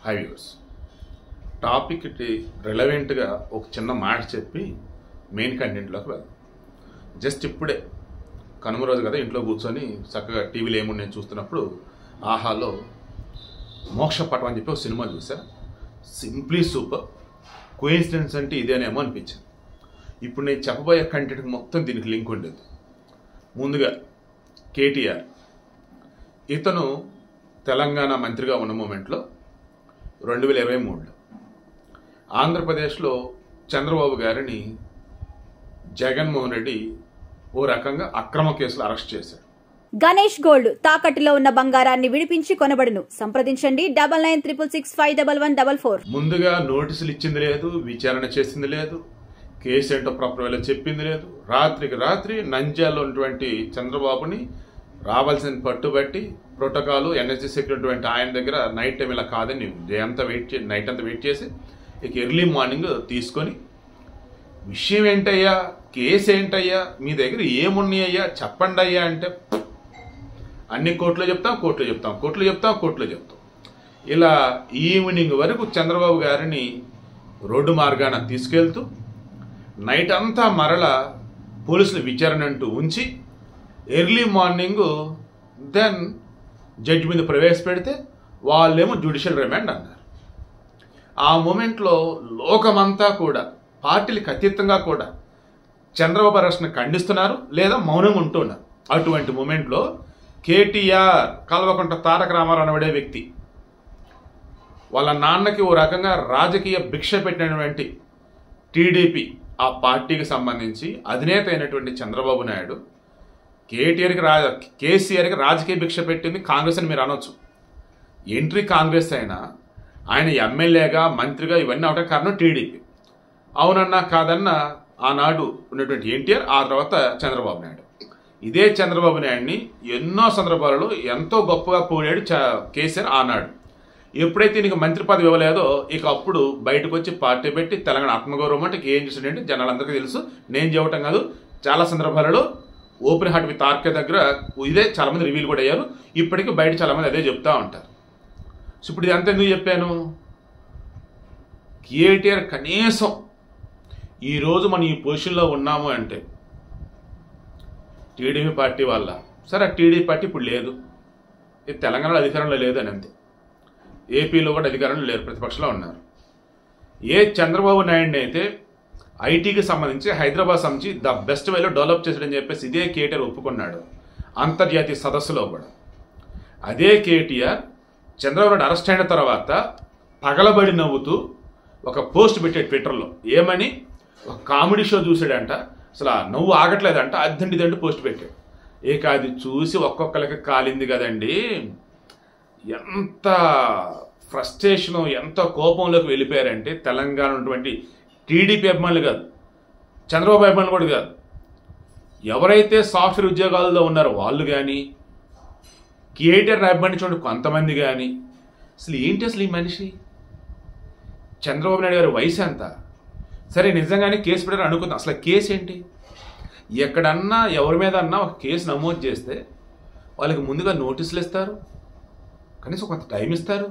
High viewers, టాపిక్కి రిలవెంట్గా ఒక చిన్న మాట చెప్పి మెయిన్ కంటెంట్లోకి వెళ్దాం. జస్ట్ ఇప్పుడే కనుమ రోజు కదా, ఇంట్లో కూర్చొని చక్కగా టీవీలో ఏముంది నేను చూస్తున్నప్పుడు ఆహాలో మోక్షపటం అని చెప్పి ఒక సినిమా చూసా. Simply super. కోయిన్సిడెన్స్ అంటే ఇదేనేమో అనిపించింది. ఇప్పుడు నేను చెప్పబోయే కంటెంట్కి మొత్తం దీనికి లింక్ ఉండేది. ముందుగా కేటీఆర్, ఇతను తెలంగాణ మంత్రిగా ఉన్న మూమెంట్లో 2023లో ఆంధ్రప్రదేశ్లో చంద్రబాబు గారిని జగన్మోహన్ రెడ్డి ఓ రకంగా అక్రమ కేసులు అరెస్ట్ చేశారు. గణేష్ గోల్డ్ తాకట్టులో ఉన్న బంగారాన్ని విడిపించి కొనబడును. సంప్రదించండి 9966611144. ముందుగా నోటీసులు ఇచ్చింది లేదు, విచారణ చేసింది లేదు, కేసు ఏంటో ప్రాపర్ వేళ చెప్పింది లేదు. రాత్రికి రాత్రి నంద్యాలలో ఉన్నటువంటి చంద్రబాబుని రావాల్సిన పట్టుబట్టి ప్రోటోకాల్ ఎన్ఎస్జీ సెక్యూరిటీ ఆయన దగ్గర నైట్ టైం ఇలా కాదని నైట్ అంతా వెయిట్ చేసి ఇక ఎర్లీ మార్నింగ్ తీసుకొని, విషయం ఏంటయ్యా, కేసు ఏంటయ్యా, మీ దగ్గర ఏమున్నాయ్యా చెప్పండి అయ్యా అంటే, అన్ని కోర్టులో చెప్తాం. ఇలా ఈవినింగ్ వరకు చంద్రబాబు గారిని రోడ్డు మార్గాన తీసుకెళ్తూ నైట్ అంతా మరల పోలీసుల విచారణ అంటూ ఉంచి ఎర్లీ మార్నింగ్ దెన్ జడ్జి మీద ప్రవేశపెడితే వాళ్ళేమో జ్యుడిషియల్ రిమాండ్ అన్నారు. ఆ మూమెంట్లో లోకమంతా కూడా పార్టీలకు అతీతంగా కూడా చంద్రబాబు అరెస్ట్ని ఖండిస్తున్నారు లేదా మౌనంగా ఉంటున్నారు. అటువంటి మూమెంట్లో కేటీఆర్, కల్వకుంట్ల తారక రామారావు అనబడే వ్యక్తి, వాళ్ళ నాన్నకి ఓ రకంగా రాజకీయ భిక్ష పెట్టినటువంటి టీడీపీ ఆ పార్టీకి సంబంధించి అధినేత అయినటువంటి చంద్రబాబు నాయుడు కేసీఆర్కి రాజకీయ భిక్ష పెట్టింది కాంగ్రెస్ అని మీరు అనొచ్చు. ఎంట్రీ కాంగ్రెస్ అయినా ఆయన ఎమ్మెల్యేగా మంత్రిగా ఇవన్నీ అవడానికి కారణం టీడీపీ. అవునన్నా కాదన్నా ఆనాడు ఉన్నటువంటి ఎన్టీఆర్, ఆ తర్వాత చంద్రబాబు నాయుడు. ఇదే చంద్రబాబు నాయుడిని ఎన్నో సందర్భాలలో ఎంతో గొప్పగా పోయాడు కేసీఆర్ ఆనాడు. ఎప్పుడైతే నీకు మంత్రి పదవి ఇవ్వలేదో ఇక అప్పుడు బయటకు వచ్చి పార్టీ పెట్టి తెలంగాణ ఆత్మగౌరవం అంటే ఏం చేస్తుందంటే జనాలందరికీ తెలుసు, నేను చెప్పటం కాదు, చాలా సందర్భాలలో ఓపెన్ హార్ట్ విత్ ఆర్కే దగ్గర ఇదే చాలామంది రివీల్ కూడా అయ్యారు. ఇప్పటికీ బయట చాలామంది అదే చెప్తా ఉంటారు. సో ఇప్పుడు ఇదంతా ఎందుకు చెప్పాను, కేటీఆర్ కనీసం ఈరోజు మనం ఈ పొజిషన్లో ఉన్నాము అంటే టీడీపీ పార్టీ వల్ల. సరే, టీడీపీ పార్టీ ఇప్పుడు లేదు, ఇది తెలంగాణలో అధికారంలో లేదు అని అంతే. ఏపీలో కూడా అధికారంలో లేరు, ప్రతిపక్షంలో ఉన్నారు. ఏ చంద్రబాబు నాయుడిని అయితే ఐటీకి సంబంధించి హైదరాబాద్ సంబంధించి ద బెస్ట్ వేలో డెవలప్ చేసాడని చెప్పేసి ఇదే కేటీఆర్ ఒప్పుకున్నాడు అంతర్జాతీయ సదస్సులో కూడా. అదే కేటీఆర్ చంద్రబాబు నాయుడు అరెస్ట్ అయిన తర్వాత పగలబడి నవ్వుతూ ఒక పోస్ట్ పెట్టాడు ట్విట్టర్లో. ఏమని, ఒక కామెడీ షో చూసాడంట, అసలు ఆ నవ్వు ఆగట్లేదంట, అద్దండి పోస్ట్ పెట్టాడు. ఇక అది చూసి ఒక్కొక్కరికి కాలింది కదండి. ఎంత ఫ్రస్ట్రేషను, ఎంత కోపంలోకి వెళ్ళిపోయారంటే తెలంగాణ ఉన్నటువంటి టీడీపీ అభిమానులు కాదు, చంద్రబాబు అభిమానులు కూడా కాదు, ఎవరైతే సాఫ్ట్వేర్ ఉద్యోగాల్లో ఉన్నారో వాళ్ళు కానీ, కేటీఆర్ని అభిమానించిన కొంతమంది కానీ, అసలు ఏంటి అసలు ఈ మనిషి, చంద్రబాబు నాయుడు గారి వయసు ఎంత, సరే నిజంగానే కేసు పెట్టారు అనుకుందాం, అసలు కేసు ఏంటి, ఎక్కడన్నా ఎవరి మీద అన్నా ఒక కేసు నమోదు చేస్తే వాళ్ళకి ముందుగా నోటీసులు ఇస్తారు, కనీసం కొంత టైం ఇస్తారు.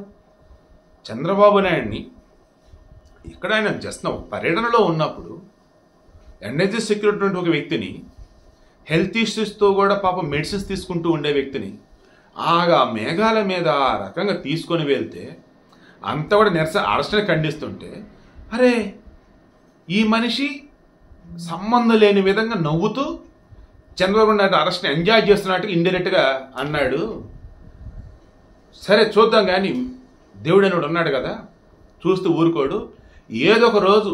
చంద్రబాబు నాయుడిని ఇక్కడ ఆయన జస్ట్ పర్యటనలో ఉన్నప్పుడు ఎన్ఎస్జీ సెక్యూరిటీ ఒక వ్యక్తిని, హెల్త్ ఇష్యూస్తో కూడా పాపం మెడిసిన్స్ తీసుకుంటూ ఉండే వ్యక్తిని ఆగా మేఘాల మీద ఆ రకంగా తీసుకొని వెళ్తే అంతా కూడా అరెస్ట్ని ఖండిస్తుంటే, అరే ఈ మనిషి సంబంధం లేని విధంగా నవ్వుతూ చంద్రబాబు నాయుడు అరెస్ట్ని ఎంజాయ్ చేస్తున్నట్టు ఇండైరెక్ట్గా అన్నాడు. సరే చూద్దాం కానీ, దేవుడు అనేవాడు ఉన్నాడు కదా, చూస్తూ ఊరుకోడు. ఏదో ఒక రోజు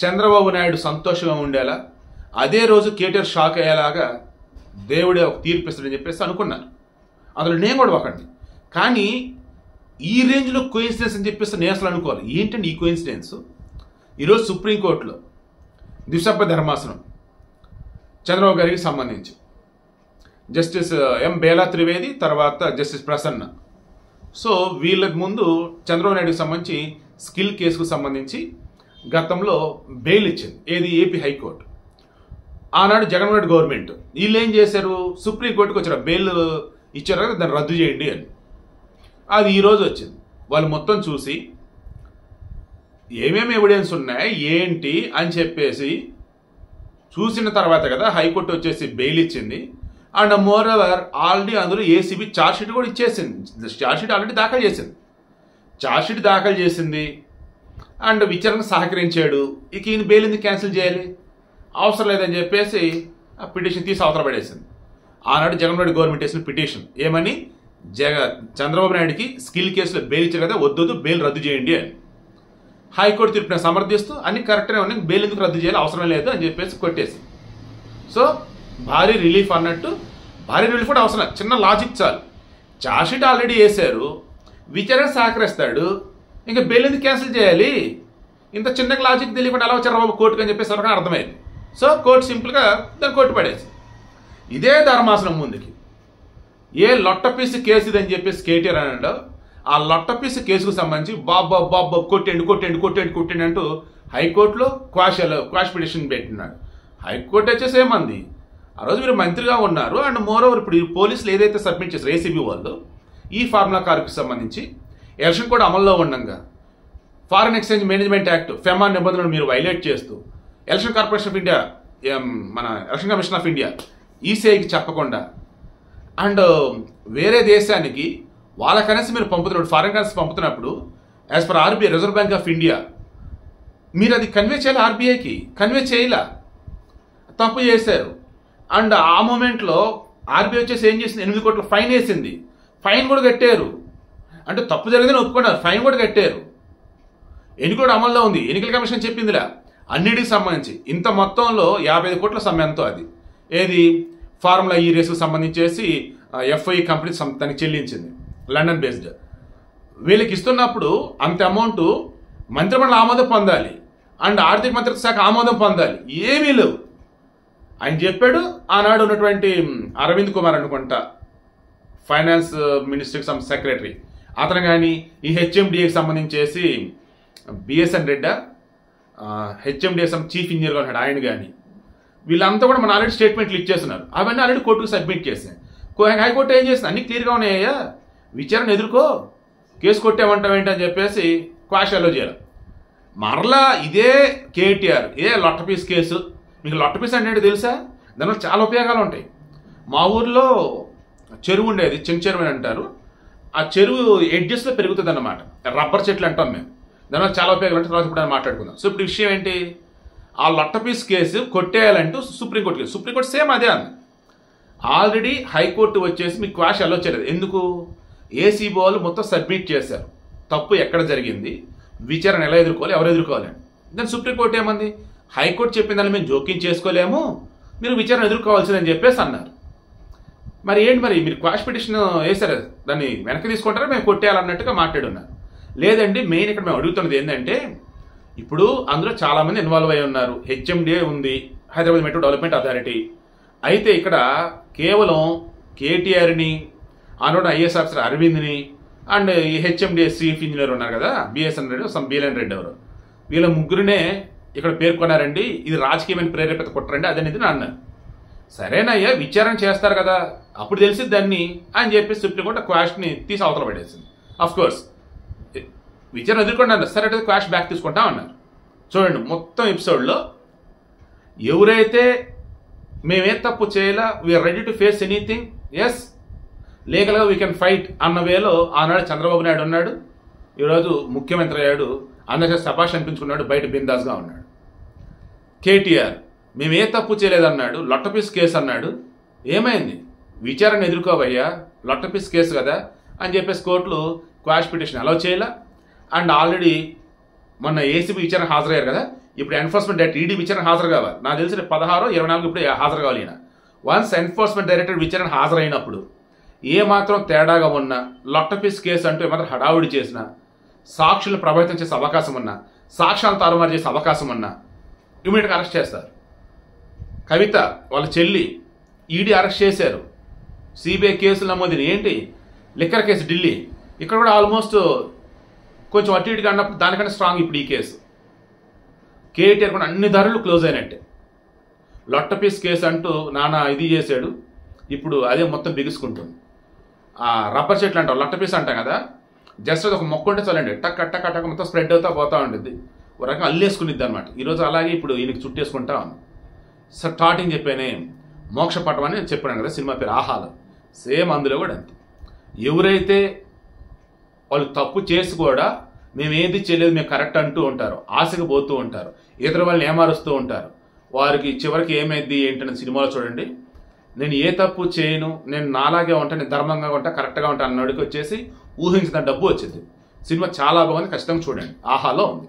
చంద్రబాబు నాయుడు సంతోషంగా ఉండేలా, అదే రోజు కేటీఆర్ షాక్ అయ్యేలాగా దేవుడే ఒక తీర్పిస్తాడని చెప్పేసి అనుకున్నారు. అందులో నేను కూడా ఒకటి. కానీ ఈ రేంజ్లో కోయిన్సిడెన్స్ అని చెప్పేసి నేను అసలు అనుకోవాలి. ఏంటంటే ఈ కోయిన్సిడెన్స్, ఈరోజు సుప్రీంకోర్టులో ద్విసభ్య ధర్మాసనం చంద్రబాబు గారికి సంబంధించి జస్టిస్ ఎం బేలా త్రివేది, తర్వాత జస్టిస్ ప్రసన్న, సో వీళ్ళకి ముందు చంద్రబాబు నాయుడుకి సంబంధించి స్కిల్ కేసుకు సంబంధించి గతంలో బెయిల్ ఇచ్చింది. ఏది, ఏపీ హైకోర్టు. ఆనాడు జగన్మోహన్ రెడ్డి గవర్నమెంట్ వీళ్ళు ఏం చేశారు, సుప్రీంకోర్టుకు వచ్చారు, బెయిల్ ఇచ్చారు కదా దాన్ని రద్దు చేయండి అని. అది ఈరోజు వచ్చింది. వాళ్ళు మొత్తం చూసి ఏమేమి ఎవిడెన్స్ ఉన్నాయి ఏంటి అని చెప్పేసి చూసిన తర్వాత కదా హైకోర్టు వచ్చేసి బెయిల్ ఇచ్చింది. అండ్ మోర్ ఓవర్ ఆల్రెడీ అందులో ఏసీబీ ఛార్జ్షీట్ కూడా ఇచ్చేసింది. ఛార్జ్షీట్ ఆల్రెడీ దాఖలు చేసింది. ఛార్జ్షీట్ దాఖలు చేసింది అండ్ విచారణకు సహకరించాడు. ఇక ఈయన బెయిల్ ఎందుకు క్యాన్సిల్ చేయాలి, అవసరం లేదని చెప్పేసి ఆ పిటిషన్ తీసి అవతల పడేసింది. ఆనాడు జగన్మోహన్ రెడ్డి గవర్నమెంట్ వేసిన పిటిషన్ ఏమని, చంద్రబాబు నాయుడికి స్కిల్ కేసులో బెయిల్ ఇచ్చారు కదా, వద్దు బెయిల్ రద్దు చేయండి అని. హైకోర్టు తీర్పుని సమర్థిస్తూ అన్ని కరెక్ట్గా ఉన్నాయి, బెయిల్ ఎందుకు రద్దు చేయాలి, అవసరం లేదు అని చెప్పేసి కొట్టేసి. సో భారీ రిలీఫ్ అన్నట్టు, భారీ రిలీఫ్ కూడా అవసరం, చిన్న లాజిక్ చాలు. ఛార్జ్షీట్ ఆల్రెడీ వేశారు, విచారణ సహకరిస్తాడు, ఇంకా బెయిల్ ఎందుకు క్యాన్సిల్ చేయాలి, ఇంత చిన్న లాజిక్ తెలియకుండా ఎలా వచ్చారు బాబు కోర్టుకు అని చెప్పేసి ఎవరికైనా అర్థమైంది. సో కోర్టు సింపుల్గా దాన్ని కొట్టి పడేసి ఇదే ధర్మాసనం ముందుకి ఏ లొట్టపీసి కేసు ఇదని చెప్పేసి కేటీఆర్ అన్నాడు. ఆ లొట్టపీసి కేసుకు సంబంధించి బాబు కొట్టండి అంటూ హైకోర్టులో క్వాష్ పిటిషన్ పెట్టినాడు. హైకోర్టు వచ్చేసి ఏమంది, ఆ రోజు మీరు మంత్రిగా ఉన్నారు అండ్ మోర్ ఓవర్ ఇప్పుడు పోలీసులు ఏదైతే సబ్మిట్ చేశారు ఏసీబీ వాళ్ళు ఈ ఫార్ములా కార్డుకు సంబంధించి ఎలక్షన్ కూడా అమల్లో ఉండగా foreign exchange management act FEMA నిబంధనలు మీరు వైలేట్ చేస్తూ ఎలక్షన్ కార్పొరేషన్ ఆఫ్ ఇండియా, మన ఎలక్షన్ కమిషన్ ఆఫ్ ఇండియా ఈసీఐకి చెప్పకుండా అండ్ వేరే దేశానికి వాళ్ళ కరెన్సీ మీరు పంపుతున్నప్పుడు, ఫారెన్ కరెన్సీ పంపుతున్నప్పుడు as per RBI reserve bank of India మీరు అది కన్వే చేయాలి, ఆర్బీఐకి కన్వే చేయలా, తప్పు చేశారు. అండ్ ఆ మూమెంట్లో ఆర్బీఐ వచ్చేసి ఏం చేసింది, 8 కోట్ల ఫైన్ వేసింది, ఫైన్ కూడా కట్టారు. అంటే తప్పు జరిగిందని ఒప్పుకున్నారు, ఫైన్ కూడా కట్టారు. ఎన్నికలు అమల్లో ఉంది, ఎన్నికల కమిషన్ చెప్పిందిలా అన్నిటికి సంబంధించి ఇంత మొత్తంలో 55 కోట్ల సమ్మెతో అది ఏది ఫార్ములా ఈ రేసుకు సంబంధించేసి ఎఫ్ఐ కంపెనీ తనకి చెల్లించింది లండన్ బేస్డ్. వీళ్ళకి ఇస్తున్నప్పుడు అంత అమౌంట్ మంత్రిమండలి ఆమోదం పొందాలి అండ్ ఆర్థిక మంత్రిత్వ శాఖ ఆమోదం పొందాలి, ఏమీ లేవు. ఆయన చెప్పాడు ఆనాడు ఉన్నటువంటి అరవింద్ కుమార్ అనుకుంటా ఫైనాన్స్ మినిస్ట్రీకి సెక్రటరీ అతను కానీ ఈ హెచ్ఎండిఏకి సంబంధించేసి బిఎస్ఎన్ రెడ్డా హెచ్ఎండిఎస్ చీఫ్ ఇంజనీర్గా ఉన్నాడు ఆయన కానీ వీళ్ళంతా కూడా మన ఆల్రెడీ స్టేట్మెంట్లు ఇచ్చేస్తున్నారు. అవన్నీ ఆల్రెడీ కోర్టుకు సబ్మిట్ చేశాను. హైకోర్టు ఏం చేసింది, అన్ని క్లియర్గా ఉన్నాయ్యా, విచారణ ఎదుర్కో, కేసు కొట్టేమంటావు ఏంటి అని చెప్పేసి క్వాష్ అలో చేయాలి. మరలా ఇదే కేటీఆర్ ఇదే లొట్టపీస్ కేసు. మీకు లొట్టపీస్ అంటే తెలుసా, దానివల్ల చాలా ఉపయోగాలు ఉంటాయి. మా ఊర్లో చెరువు ఉండేది, చిన్న చెరువు అని అంటారు. ఆ చెరువు ఎడ్జెస్లో పెరుగుతుంది అన్నమాట, రబ్బర్ చెట్లు అంటాం మేము. దానివల్ల చాలా ఉపయోగాలు ఉంటాయి, తర్వాత ఇప్పుడు మాట్లాడుకుందాం. సో ఇప్పుడు విషయం ఏంటి, ఆ లొట్టపీస్ కేసు కొట్టేయాలంటూ సుప్రీంకోర్టు సేమ్ అదే అంది. ఆల్రెడీ హైకోర్టు వచ్చేసి మీకు క్వాష్ అలో చేయలేదు. ఎందుకు, ఏసీబీ వాళ్ళు మొత్తం సబ్మిట్ చేశారు, తప్పు ఎక్కడ జరిగింది, విచారణ ఎలా ఎదుర్కోవాలి, ఎవరు ఎదుర్కోవాలి అని. దాని సుప్రీంకోర్టు ఏమంది, హైకోర్టు చెప్పిన దాన్ని మేము జోక్యం చేసుకోలేము, మీరు విచారణ ఎదుర్కోవాల్సిందని చెప్పేసి అన్నారు. మరి ఏంటి, మరి మీరు క్వాష్ పిటిషన్ వేశారు, దాన్ని వెనక్కి తీసుకుంటారా మేము కొట్టేయాలన్నట్టుగా మాట్లాడున్నారు. లేదండి, మెయిన్ ఇక్కడ మేము అడుగుతున్నది ఏంటంటే, ఇప్పుడు అందులో చాలామంది ఇన్వాల్వ్ అయి ఉన్నారు. హెచ్ఎండిఏ ఉంది, హైదరాబాద్ మెట్రో డెవలప్మెంట్ అథారిటీ. అయితే ఇక్కడ కేవలం కేటీఆర్ని, ఆనాడు ఐఏఎస్ ఆఫీసర్ అరవింద్ని అండ్ ఈ హెచ్ఎండిఏ చీఫ్ ఇంజనీర్ ఉన్నారు కదా బిఎస్ఎన్ రెడ్డి, బిఎల్ఎన్ రెడ్డి ఎవరు, వీళ్ళ ముగ్గురునే ఇక్కడ పేర్కొన్నారండి, ఇది రాజకీయమైన ప్రేరేపిత కుట్రండి అదనేది అన్నారు. సరేనయ్యా, విచారణ చేస్తారు కదా అప్పుడు తెలిసింది దాన్ని అని చెప్పి సుప్రీంకోర్టు క్వాష్ని తీసి అవతల పడేసింది. అఫ్ కోర్స్ విచారణ ఎదుర్కొండి అన్నారు, సరే అయితే క్వాష్ బ్యాక్ తీసుకుంటాం అన్నారు. చూడండి మొత్తం ఎపిసోడ్లో ఎవరైతే మేమే తప్పు చేయాలా, we're ready to face anything, yes లీగల్గా వీ కెన్ ఫైట్ అన్న వేలో ఆనాడు చంద్రబాబు నాయుడు ఉన్నాడు, ఈరోజు ముఖ్యమంత్రి అయ్యాడు, అందరికీ శభాష్ అనిపించుకున్నాడు, బయట బిందాస్గా ఉన్నాడు. కేటీఆర్ మేమే తప్పు చేయలేదన్నాడు, లొట్టపీస్ కేసు అన్నాడు, ఏమైంది, విచారణ ఎదుర్కోవయ్యా, లొట్టపీస్ కేసు కదా అని చెప్పేసి కోర్టులు క్వాష్ పిటిషన్ అలౌ చేయాల. అండ్ ఆల్రెడీ మొన్న ఏసీబీ విచారణ హాజరయ్యారు కదా, ఇప్పుడు ఎన్ఫోర్స్మెంట్ డైరెక్టర్ ఈడీ విచారణ హాజరు కావాలి. నాకు తెలిసి 16, 24 ఇప్పుడు హాజరు కావాలి ఈయన. వన్స్ ఎన్ఫోర్స్మెంట్ డైరెక్టర్ విచారణ హాజరైనప్పుడు ఏమాత్రం తేడాగా ఉన్నా, లొట్టపీస్ కేసు అంటూ ఏమాత్రం హడావుడి చేసినా, సాక్షులను ప్రభావితం చేసే అవకాశం ఉన్నా, సాక్ష్యాలు తారుమారు చేసే అవకాశం ఉన్నా ఇమీడియట్గా అరెస్ట్ చేస్తారు. కవిత వాళ్ళ చెల్లి ఈడీ అరెస్ట్ చేశారు, సిబిఐ కేసులు నమోదు ఏంటి, లిక్కర్ కేసు ఢిల్లీ, ఇక్కడ కూడా ఆల్మోస్ట్ కొంచెం అటు ఇటుగా అన్నప్పుడు దానికంటే స్ట్రాంగ్ ఇప్పుడు ఈ కేసు. కేటీఆర్ కూడా అన్ని దారులు క్లోజ్ అయినట్టే. లొట్టపీస్ కేసు అంటూ నానా ఇది చేశాడు, ఇప్పుడు అదే మొత్తం బిగుసుకుంటుంది. ఆ రబ్బర్ చెట్లు అంటాం, లొట్టపీస్ అంటాం కదా, జస్ట్ అది ఒక మొక్క ఉంటే చాలండి, టక్ టక్ టక్ మొత్తం స్ప్రెడ్ అవుతా పోతూ ఉంటుంది, ఒక రకంగా అల్లేసుకునిద్ది అనమాట. ఈరోజు అలాగే ఇప్పుడు ఈయనకి చుట్టేసుకుంటా ఉంది. స్టార్టింగ్ చెప్పానే మోక్షపటం అని చెప్పాను కదా, సినిమా పేరు ఆహాలో, సేమ్ అందులో కూడా అంతే. ఎవరైతే వాళ్ళు తప్పు చేసి కూడా మేము ఏది చేయలేదు, మేము కరెక్ట్ అంటూ ఉంటారు, ఆశకు పోతూ ఉంటారు, ఇతర వాళ్ళని ఏమారుస్తూ ఉంటారు, వారికి చివరికి ఏమైంది ఏంటనే సినిమాలో చూడండి, నేను ఏ తప్పు చేయను, నేను నాలాగే ఉంటాను, నేను ధర్మంగా ఉంటా, కరెక్ట్గా ఉంటాను అన్నడికి వచ్చేసి ఊహించిన డబ్బు వచ్చింది. సినిమా చాలా బాగుంది, ఖచ్చితంగా చూడండి, ఆహాలో ఉంది.